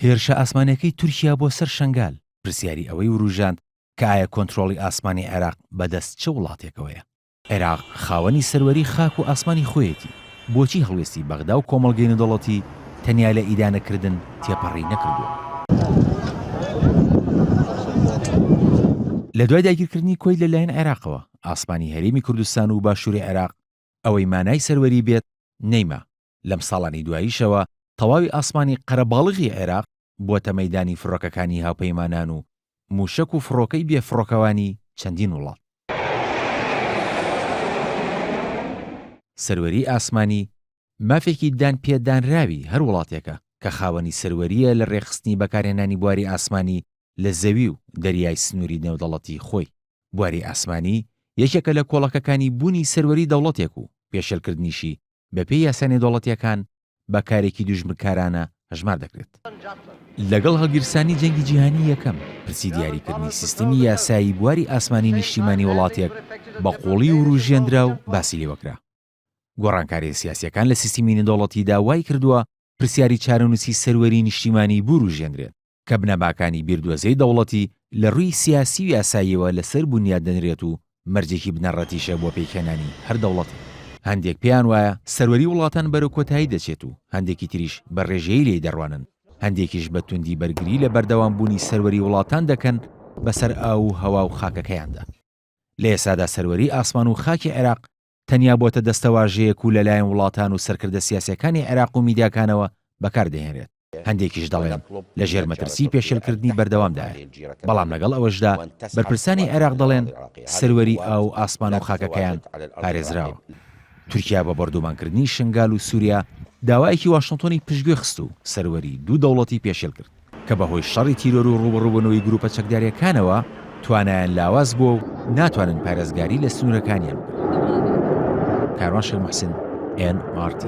هێرشە ئاسمانیەکەی تورکیا بۆ سەر شنگال پرسیاری ئەوەی وروژاند کە ئایا کۆنتڕۆڵی ئاسمانی عێراق بەدەست چه وڵاتێکەوەیە. عێراق خاوەنی سەروەری خاک و ئاسمانی خۆیەتی، بۆچی هەڵوێستی بەغدا و کۆمەڵگەی نێودەوڵەتی تەنیا لە ئیدانەکردن تێپەڕی نەکردووە. لە دوای داگیرکردنی کۆی لەلایەن عێراقەوە ئاسمانی هەرێمی کوردستان و باشووری عێراق ئەوەی مانای سەروەری بێت نەیما. لەم ساڵانی دواییشەوە تەواوی ئاسمانی قەرەباڵغی عێراق بووەتە مەیدانی فڕۆکەکانی هاوپەیمانان و موشک و فڕۆکەی بێفڕۆکەوانی چەندین وڵات. سەروەری ئاسمانی مافێکی دان پێدانراوی هەر وڵاتێکە کە خاوەنی سەروەریە لە ڕێخستنی بەکارهێنانی بواری ئاسمانی لە زەوی و دەریای سنووری نێودەوڵەتی خۆی. بواری ئاسمانی یەکێکە لە کۆڵەکەکانی بوونی سەروەری دەوڵەتێک و پێشێلکردنیشی بەپێی یاسا نێودەوڵەتیەکان بەکارێکی دوژمنکارانە هەژمار دەکرێت. لەگەڵ هەڵگیرسانی جەنگی جیهانی یەکەم پرسی دیاریکردنی سیستەمی یاسایی بواری ئاسمانی نیشتیمانی وڵاتێک بە قوڵی وروژێندرا و باسی لێوەکرا. گۆڕانکاری سیاسیەکان لە سیستمی نێودەوڵەتی داوای کردووە پرسیاری چارەنووسی سەروەری نیشتیمانی بوروژێندرێت کە بنەماکانی بیردۆزەی دەوڵەتی لە ڕووی سیاسی و یاساییەوە لەسەر بنیاد دەنرێت و مەرجێکی بنەڕەتیشە بۆ پێکهێنانی هەر دەوڵەتی. هەندێک پێیان وایە سەروەری وڵاتان بەرەو کۆتایی دەچێت و هەندێکی تریش بە ڕێژەیە لێی دەڕوانن. هەندێکیش بە توندی بەرگری لە بەردەوام بوونی سەروەری وڵاتان دەکەن بەسەر ئاو و هەوا و خاکەکەیاندا. لە ئێسادا سەروەری ئاسمان و خاکی عێراق تەنیا بۆتە دەستەواژەیەک و لەلایەن وڵاتان و سەرکردە سیاسیەکانی عێراق و میدیاکانەوە بەکاردەهێنرێت. هەندێکیش دەڵێن لە ژێر مەترسی پێشێلکردنی بەردەوامدایە، بەڵام لەگەڵ ئەوەشدا بەرپرسانی عێراق دەڵێن سەروەری ئاو و ئاسمان و خاکەکەیان پارێزراوە. تورکیا بە بەردەوامکردنی شنگال و سووریا داوایەکی واشنگتۆنی پشتگوێ خست و سەروەری دوو دەوڵەتی پێشێل کرد کە بەهۆی شەڕی تیرۆر و ڕوبەڕووبوونەوەی گروپە چەکداریەکانەوە توانایان لاواز بووە و ناتوانن پارێزگاری لە سنوورەکانیان بکەن. کاروان شێخ موحسین NRT